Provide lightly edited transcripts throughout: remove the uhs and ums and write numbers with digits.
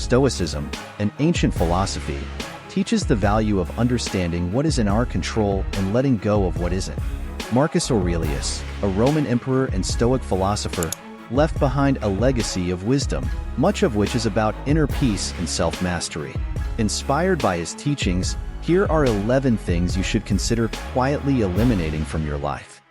Stoicism, an ancient philosophy, teaches the value of understanding what is in our control and letting go of what isn't. Marcus Aurelius, a Roman emperor and Stoic philosopher, left behind a legacy of wisdom, much of which is about inner peace and self-mastery. Inspired by his teachings, here are 11 things you should consider quietly eliminating from your life.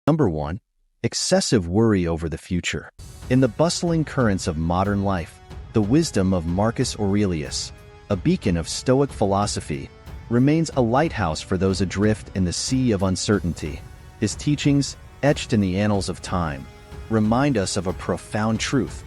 Number 1. Excessive worry over the future. In the bustling currents of modern life, the wisdom of Marcus Aurelius, a beacon of Stoic philosophy, remains a lighthouse for those adrift in the sea of uncertainty. His teachings, etched in the annals of time, remind us of a profound truth.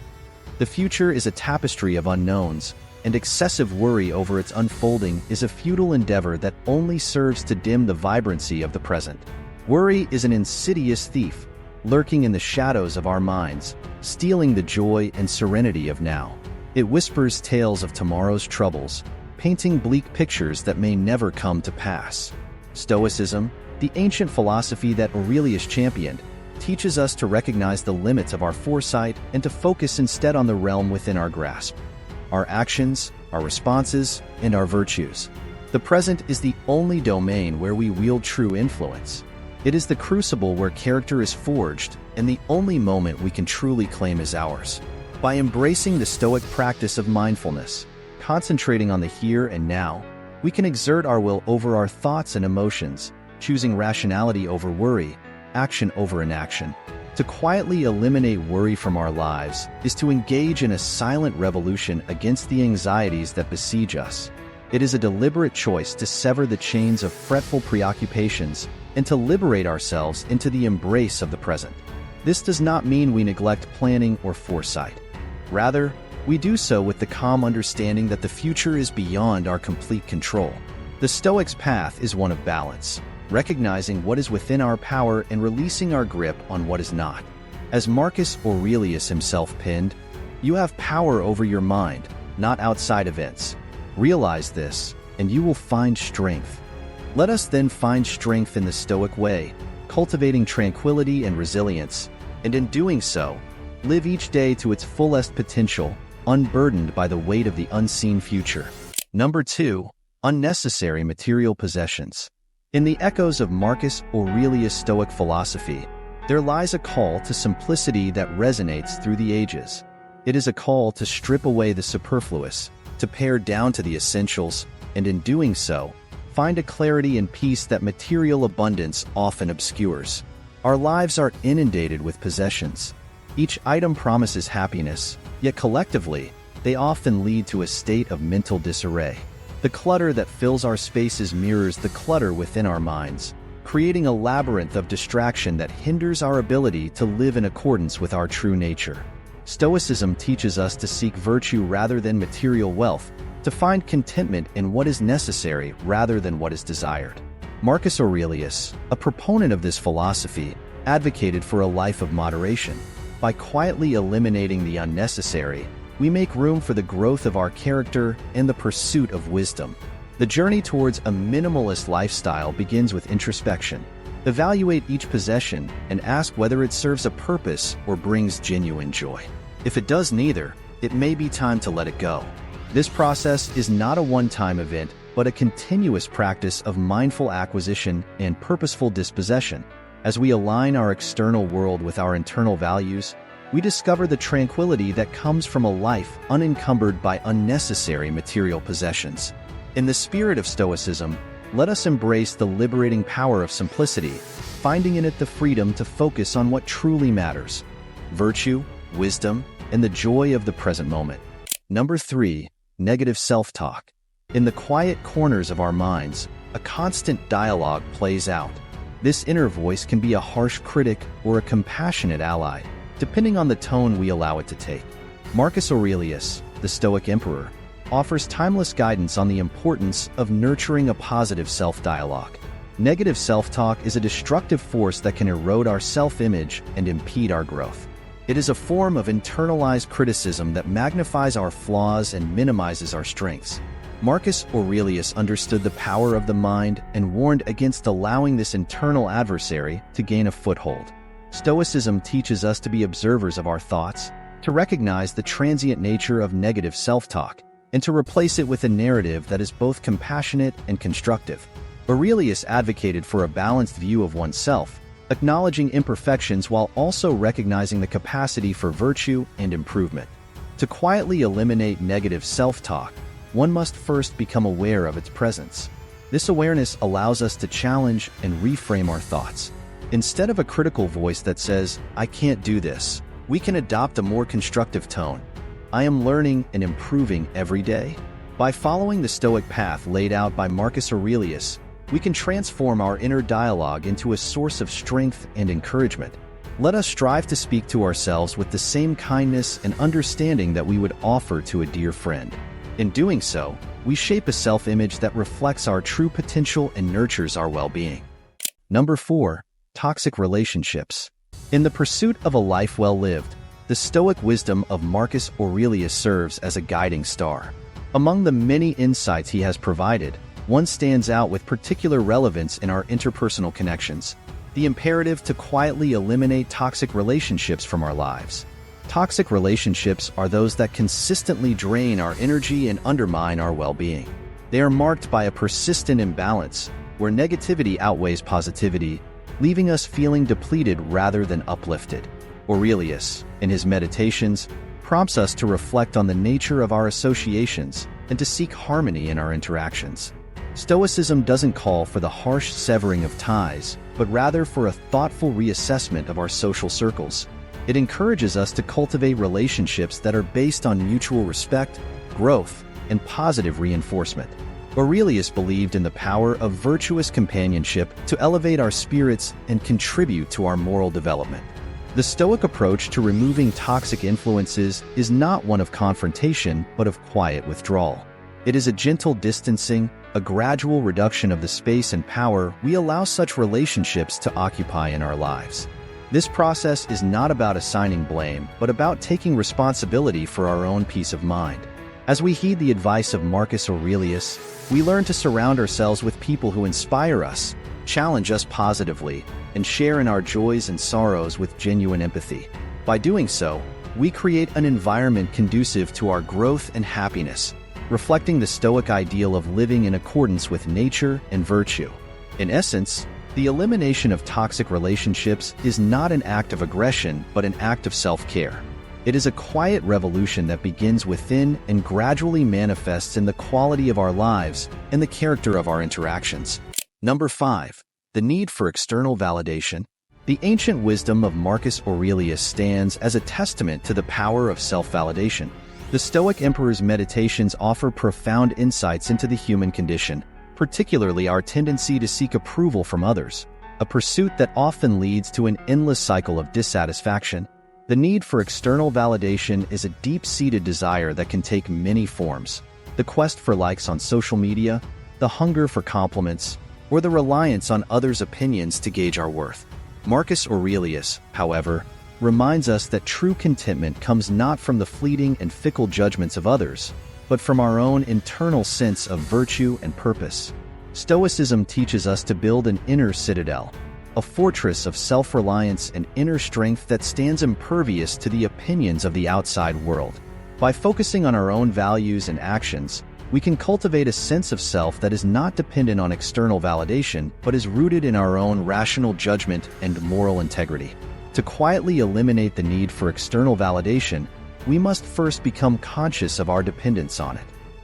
The future is a tapestry of unknowns, and excessive worry over its unfolding is a futile endeavor that only serves to dim the vibrancy of the present. Worry is an insidious thief, lurking in the shadows of our minds, stealing the joy and serenity of now. It whispers tales of tomorrow's troubles, painting bleak pictures that may never come to pass. Stoicism, the ancient philosophy that Aurelius championed, teaches us to recognize the limits of our foresight and to focus instead on the realm within our grasp. Our actions, our responses, and our virtues. The present is the only domain where we wield true influence. It is the crucible where character is forged, and the only moment we can truly claim as ours. By embracing the Stoic practice of mindfulness, concentrating on the here and now, we can exert our will over our thoughts and emotions, choosing rationality over worry, action over inaction. To quietly eliminate worry from our lives is to engage in a silent revolution against the anxieties that besiege us. It is a deliberate choice to sever the chains of fretful preoccupations and to liberate ourselves into the embrace of the present. This does not mean we neglect planning or foresight. Rather, we do so with the calm understanding that the future is beyond our complete control. The Stoic's path is one of balance, recognizing what is within our power and releasing our grip on what is not. As Marcus Aurelius himself penned, "You have power over your mind, not outside events. Realize this, and you will find strength." Let us then find strength in the Stoic way, cultivating tranquility and resilience, and in doing so, live each day to its fullest potential, unburdened by the weight of the unseen future. Number 2. Unnecessary material possessions. In the echoes of Marcus Aurelius' Stoic philosophy, there lies a call to simplicity that resonates through the ages. It is a call to strip away the superfluous, to pare down to the essentials, and in doing so, find a clarity and peace that material abundance often obscures. Our lives are inundated with possessions. Each item promises happiness, yet collectively, they often lead to a state of mental disarray. The clutter that fills our spaces mirrors the clutter within our minds, creating a labyrinth of distraction that hinders our ability to live in accordance with our true nature. Stoicism teaches us to seek virtue rather than material wealth, to find contentment in what is necessary rather than what is desired. Marcus Aurelius, a proponent of this philosophy, advocated for a life of moderation. By quietly eliminating the unnecessary, we make room for the growth of our character and the pursuit of wisdom. The journey towards a minimalist lifestyle begins with introspection. Evaluate each possession and ask whether it serves a purpose or brings genuine joy. If it does neither, it may be time to let it go. This process is not a one-time event, but a continuous practice of mindful acquisition and purposeful dispossession. As we align our external world with our internal values, we discover the tranquility that comes from a life unencumbered by unnecessary material possessions. In the spirit of Stoicism, let us embrace the liberating power of simplicity, finding in it the freedom to focus on what truly matters: virtue, wisdom, and the joy of the present moment. Number 3. Negative self-talk. In the quiet corners of our minds, a constant dialogue plays out. This inner voice can be a harsh critic or a compassionate ally, depending on the tone we allow it to take. Marcus Aurelius, the Stoic emperor, offers timeless guidance on the importance of nurturing a positive self-dialogue. Negative self-talk is a destructive force that can erode our self-image and impede our growth. It is a form of internalized criticism that magnifies our flaws and minimizes our strengths. Marcus Aurelius understood the power of the mind and warned against allowing this internal adversary to gain a foothold. Stoicism teaches us to be observers of our thoughts, to recognize the transient nature of negative self-talk, and to replace it with a narrative that is both compassionate and constructive. Aurelius advocated for a balanced view of oneself, acknowledging imperfections while also recognizing the capacity for virtue and improvement. To quietly eliminate negative self-talk, one must first become aware of its presence. This awareness allows us to challenge and reframe our thoughts. Instead of a critical voice that says, "I can't do this," we can adopt a more constructive tone. "I am learning and improving every day." By following the Stoic path laid out by Marcus Aurelius, we can transform our inner dialogue into a source of strength and encouragement. Let us strive to speak to ourselves with the same kindness and understanding that we would offer to a dear friend. In doing so, we shape a self-image that reflects our true potential and nurtures our well-being. Number 4. Toxic relationships. In the pursuit of a life well lived, the Stoic wisdom of Marcus Aurelius serves as a guiding star. Among the many insights he has provided, one stands out with particular relevance in our interpersonal connections: the imperative to quietly eliminate toxic relationships from our lives. Toxic relationships are those that consistently drain our energy and undermine our well-being. They are marked by a persistent imbalance, where negativity outweighs positivity, leaving us feeling depleted rather than uplifted. Aurelius, in his Meditations, prompts us to reflect on the nature of our associations and to seek harmony in our interactions. Stoicism doesn't call for the harsh severing of ties, but rather for a thoughtful reassessment of our social circles. It encourages us to cultivate relationships that are based on mutual respect, growth, and positive reinforcement. Aurelius believed in the power of virtuous companionship to elevate our spirits and contribute to our moral development. The Stoic approach to removing toxic influences is not one of confrontation, but of quiet withdrawal. It is a gentle distancing, a gradual reduction of the space and power we allow such relationships to occupy in our lives. This process is not about assigning blame, but about taking responsibility for our own peace of mind. As we heed the advice of Marcus Aurelius, we learn to surround ourselves with people who inspire us, challenge us positively, and share in our joys and sorrows with genuine empathy. By doing so, we create an environment conducive to our growth and happiness, reflecting the Stoic ideal of living in accordance with nature and virtue. In essence, the elimination of toxic relationships is not an act of aggression, but an act of self-care. It is a quiet revolution that begins within and gradually manifests in the quality of our lives and the character of our interactions. Number 5. The need for external validation. The ancient wisdom of Marcus Aurelius stands as a testament to the power of self-validation. The Stoic Emperor's Meditations offer profound insights into the human condition, particularly our tendency to seek approval from others, a pursuit that often leads to an endless cycle of dissatisfaction. The need for external validation is a deep-seated desire that can take many forms: the quest for likes on social media, the hunger for compliments, or the reliance on others' opinions to gauge our worth. Marcus Aurelius, however, reminds us that true contentment comes not from the fleeting and fickle judgments of others, but from our own internal sense of virtue and purpose. Stoicism teaches us to build an inner citadel, a fortress of self-reliance and inner strength that stands impervious to the opinions of the outside world. By focusing on our own values and actions, we can cultivate a sense of self that is not dependent on external validation, but is rooted in our own rational judgment and moral integrity. To quietly eliminate the need for external validation, we must first become conscious of our dependence on it.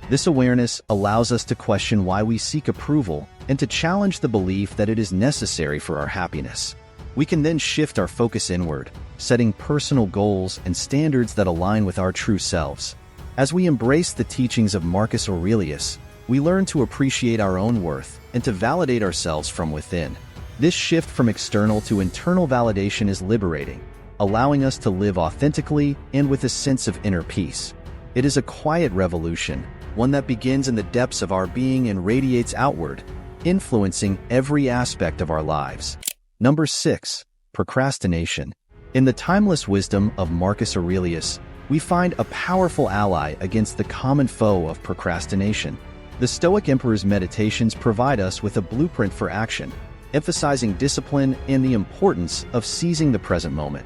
This awareness allows us to question why we seek approval and to challenge the belief that it is necessary for our happiness. We can then shift our focus inward, setting personal goals and standards that align with our true selves. As we embrace the teachings of Marcus Aurelius, we learn to appreciate our own worth and to validate ourselves from within. This shift from external to internal validation is liberating, allowing us to live authentically and with a sense of inner peace. It is a quiet revolution, one that begins in the depths of our being and radiates outward, influencing every aspect of our lives. Number 6. Procrastination. In the timeless wisdom of Marcus Aurelius, we find a powerful ally against the common foe of procrastination. The Stoic Emperor's Meditations provide us with a blueprint for action, emphasizing discipline and the importance of seizing the present moment.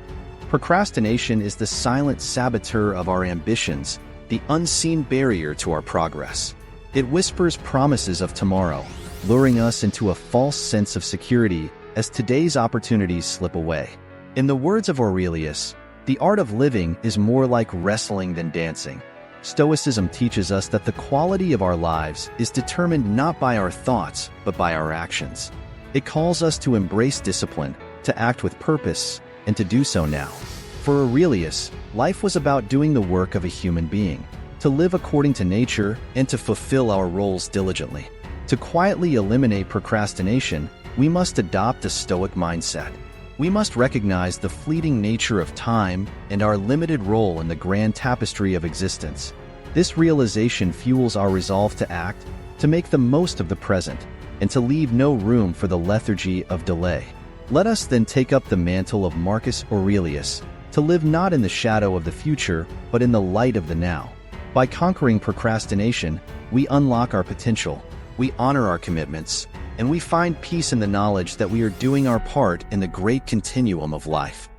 Procrastination is the silent saboteur of our ambitions, the unseen barrier to our progress. It whispers promises of tomorrow, luring us into a false sense of security as today's opportunities slip away. In the words of Aurelius, the art of living is more like wrestling than dancing. Stoicism teaches us that the quality of our lives is determined not by our thoughts, but by our actions. It calls us to embrace discipline, to act with purpose, and to do so now. For Aurelius, life was about doing the work of a human being, to live according to nature and to fulfill our roles diligently. To quietly eliminate procrastination, we must adopt a Stoic mindset. We must recognize the fleeting nature of time and our limited role in the grand tapestry of existence. This realization fuels our resolve to act, to make the most of the present, and to leave no room for the lethargy of delay. Let us then take up the mantle of Marcus Aurelius, to live not in the shadow of the future, but in the light of the now. By conquering procrastination, we unlock our potential, we honor our commitments, and we find peace in the knowledge that we are doing our part in the great continuum of life.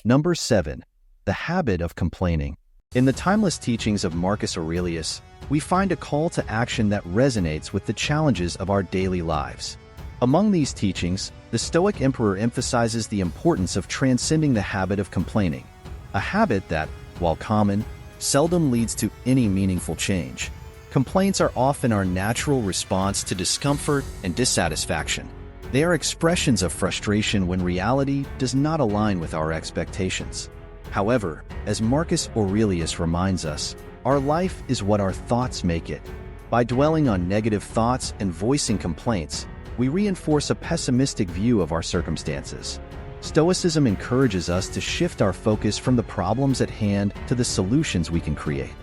Number 7. The habit of complaining. In the timeless teachings of Marcus Aurelius, we find a call to action that resonates with the challenges of our daily lives. Among these teachings, the Stoic emperor emphasizes the importance of transcending the habit of complaining, a habit that, while common, seldom leads to any meaningful change. Complaints are often our natural response to discomfort and dissatisfaction. They are expressions of frustration when reality does not align with our expectations. However, as Marcus Aurelius reminds us, our life is what our thoughts make it. By dwelling on negative thoughts and voicing complaints, we reinforce a pessimistic view of our circumstances. Stoicism encourages us to shift our focus from the problems at hand to the solutions we can create.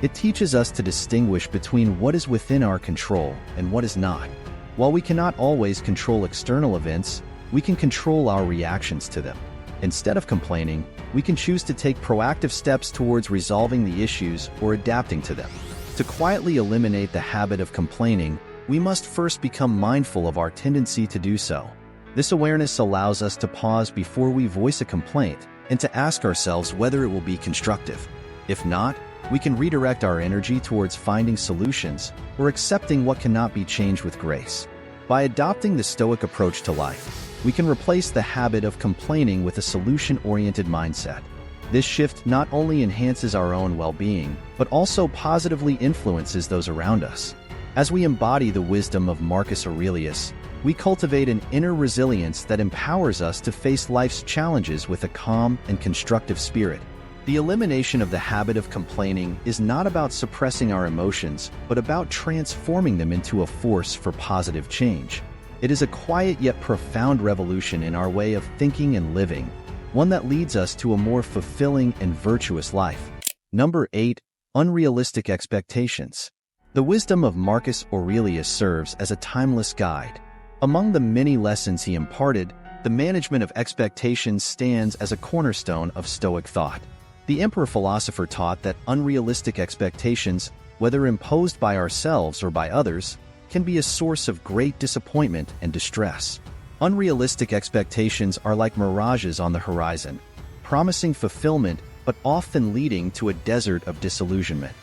It teaches us to distinguish between what is within our control and what is not. While we cannot always control external events, we can control our reactions to them. Instead of complaining, we can choose to take proactive steps towards resolving the issues or adapting to them. To quietly eliminate the habit of complaining, we must first become mindful of our tendency to do so. This awareness allows us to pause before we voice a complaint and to ask ourselves whether it will be constructive. If not, we can redirect our energy towards finding solutions or accepting what cannot be changed with grace. By adopting the Stoic approach to life, we can replace the habit of complaining with a solution-oriented mindset. This shift not only enhances our own well-being, but also positively influences those around us. As we embody the wisdom of Marcus Aurelius, we cultivate an inner resilience that empowers us to face life's challenges with a calm and constructive spirit. The elimination of the habit of complaining is not about suppressing our emotions, but about transforming them into a force for positive change. It is a quiet yet profound revolution in our way of thinking and living, one that leads us to a more fulfilling and virtuous life. Number 8. Unrealistic expectations. The wisdom of Marcus Aurelius serves as a timeless guide. Among the many lessons he imparted, the management of expectations stands as a cornerstone of Stoic thought. The emperor-philosopher taught that unrealistic expectations, whether imposed by ourselves or by others, can be a source of great disappointment and distress. Unrealistic expectations are like mirages on the horizon, promising fulfillment but often leading to a desert of disillusionment.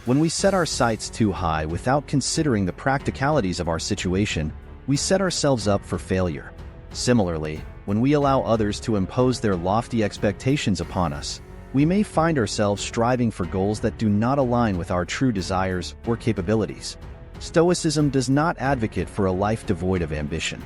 When we set our sights too high without considering the practicalities of our situation, we set ourselves up for failure. Similarly, when we allow others to impose their lofty expectations upon us, we may find ourselves striving for goals that do not align with our true desires or capabilities. Stoicism does not advocate for a life devoid of ambition.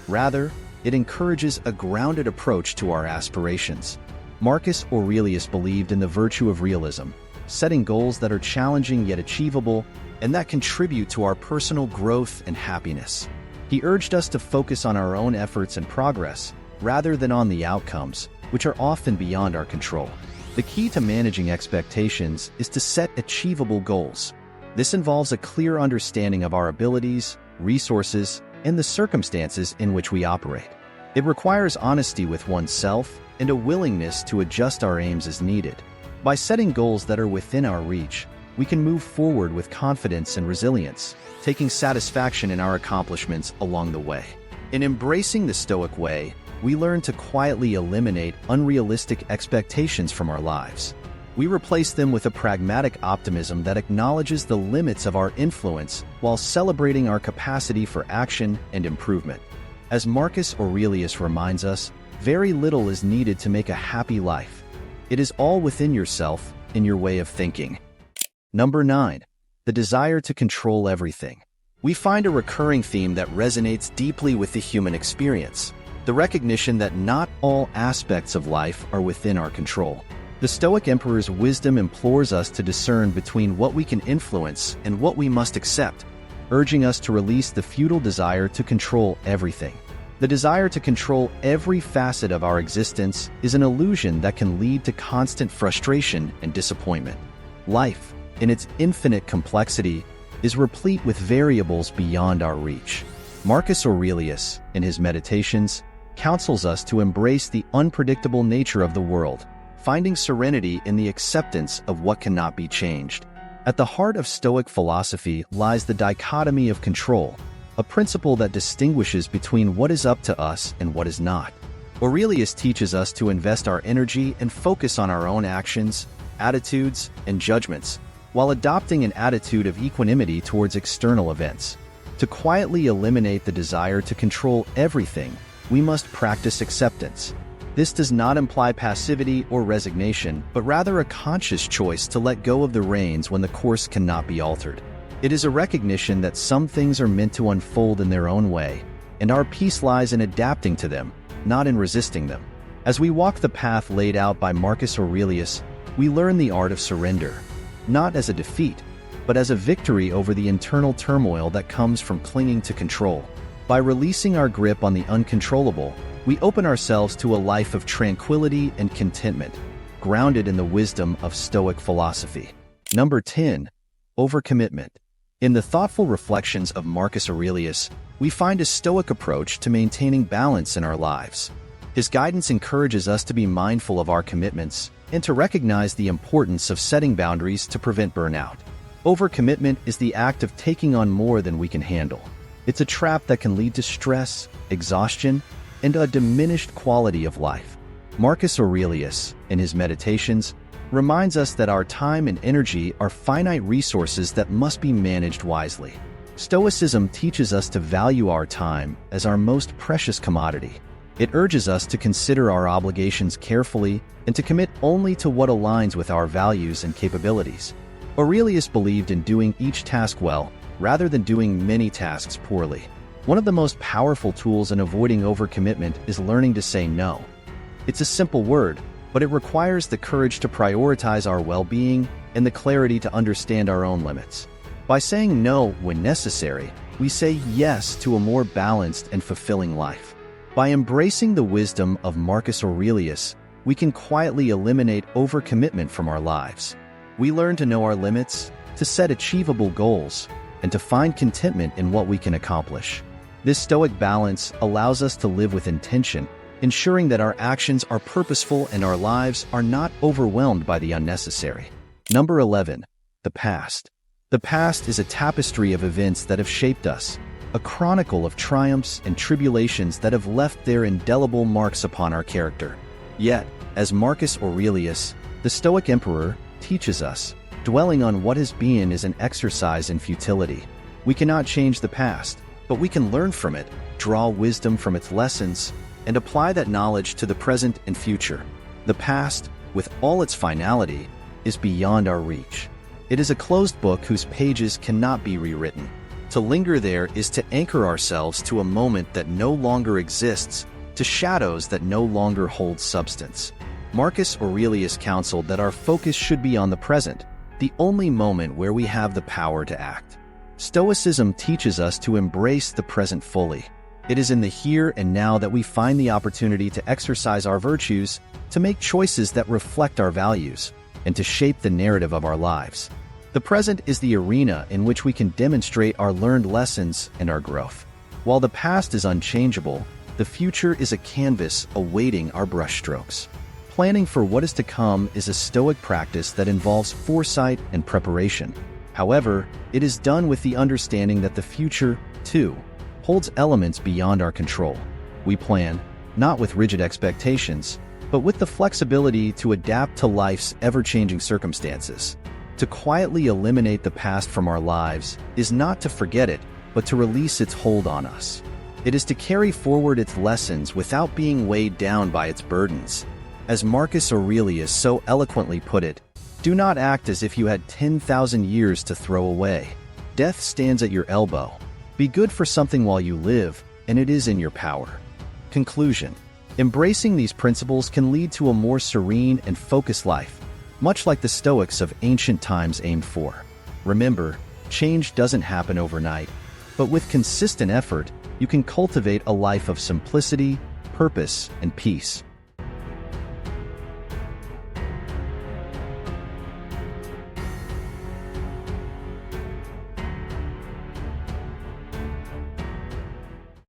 Rather, it encourages a grounded approach to our aspirations. Marcus Aurelius believed in the virtue of realism, setting goals that are challenging yet achievable and that contribute to our personal growth and happiness. He urged us to focus on our own efforts and progress, rather than on the outcomes, which are often beyond our control. The key to managing expectations is to set achievable goals. This involves a clear understanding of our abilities, resources, and the circumstances in which we operate. It requires honesty with oneself and a willingness to adjust our aims as needed. By setting goals that are within our reach, we can move forward with confidence and resilience, taking satisfaction in our accomplishments along the way. In embracing the Stoic way, we learn to quietly eliminate unrealistic expectations from our lives. We replace them with a pragmatic optimism that acknowledges the limits of our influence while celebrating our capacity for action and improvement. As Marcus Aurelius reminds us, very little is needed to make a happy life. It is all within yourself, in your way of thinking. Number 9. The desire to control everything. We find a recurring theme that resonates deeply with the human experience: the recognition that not all aspects of life are within our control. The Stoic Emperor's wisdom implores us to discern between what we can influence and what we must accept, urging us to release the futile desire to control everything. The desire to control every facet of our existence is an illusion that can lead to constant frustration and disappointment. Life, in its infinite complexity, is replete with variables beyond our reach. Marcus Aurelius, in his Meditations, counsels us to embrace the unpredictable nature of the world, finding serenity in the acceptance of what cannot be changed. At the heart of Stoic philosophy lies the dichotomy of control, a principle that distinguishes between what is up to us and what is not. Aurelius teaches us to invest our energy and focus on our own actions, attitudes, and judgments, while adopting an attitude of equanimity towards external events. To quietly eliminate the desire to control everything, we must practice acceptance. This does not imply passivity or resignation, but rather a conscious choice to let go of the reins when the course cannot be altered. It is a recognition that some things are meant to unfold in their own way, and our peace lies in adapting to them, not in resisting them. As we walk the path laid out by Marcus Aurelius, we learn the art of surrender, not as a defeat, but as a victory over the internal turmoil that comes from clinging to control. By releasing our grip on the uncontrollable, we open ourselves to a life of tranquility and contentment, grounded in the wisdom of Stoic philosophy. Number 10. Overcommitment. In the thoughtful reflections of Marcus Aurelius, we find a Stoic approach to maintaining balance in our lives. His guidance encourages us to be mindful of our commitments and to recognize the importance of setting boundaries to prevent burnout. Overcommitment is the act of taking on more than we can handle. It's a trap that can lead to stress, exhaustion, and a diminished quality of life. Marcus Aurelius, in his Meditations, reminds us that our time and energy are finite resources that must be managed wisely. Stoicism teaches us to value our time as our most precious commodity. It urges us to consider our obligations carefully and to commit only to what aligns with our values and capabilities. Aurelius believed in doing each task well, rather than doing many tasks poorly. One of the most powerful tools in avoiding overcommitment is learning to say no. It's a simple word, but it requires the courage to prioritize our well-being and the clarity to understand our own limits. By saying no when necessary, we say yes to a more balanced and fulfilling life. By embracing the wisdom of Marcus Aurelius, we can quietly eliminate overcommitment from our lives. We learn to know our limits, to set achievable goals, and to find contentment in what we can accomplish. This Stoic balance allows us to live with intention, ensuring that our actions are purposeful and our lives are not overwhelmed by the unnecessary. Number 11. The past. The past is a tapestry of events that have shaped us, a chronicle of triumphs and tribulations that have left their indelible marks upon our character. Yet, as Marcus Aurelius, the Stoic Emperor, teaches us, dwelling on what has been is an exercise in futility. We cannot change the past, but we can learn from it, draw wisdom from its lessons, and apply that knowledge to the present and future. The past, with all its finality, is beyond our reach. It is a closed book whose pages cannot be rewritten. To linger there is to anchor ourselves to a moment that no longer exists, to shadows that no longer hold substance. Marcus Aurelius counseled that our focus should be on the present, the only moment where we have the power to act. Stoicism teaches us to embrace the present fully. It is in the here and now that we find the opportunity to exercise our virtues, to make choices that reflect our values, and to shape the narrative of our lives. The present is the arena in which we can demonstrate our learned lessons and our growth. While the past is unchangeable, the future is a canvas awaiting our brushstrokes. Planning for what is to come is a Stoic practice that involves foresight and preparation. However, it is done with the understanding that the future, too, holds elements beyond our control. We plan, not with rigid expectations, but with the flexibility to adapt to life's ever-changing circumstances. To quietly eliminate the past from our lives is not to forget it, but to release its hold on us. It is to carry forward its lessons without being weighed down by its burdens. As Marcus Aurelius so eloquently put it, do not act as if you had 10,000 years to throw away. Death stands at your elbow. Be good for something while you live, and it is in your power. Conclusion. Embracing these principles can lead to a more serene and focused life, much like the Stoics of ancient times aimed for. Remember, change doesn't happen overnight, but with consistent effort, you can cultivate a life of simplicity, purpose, and peace.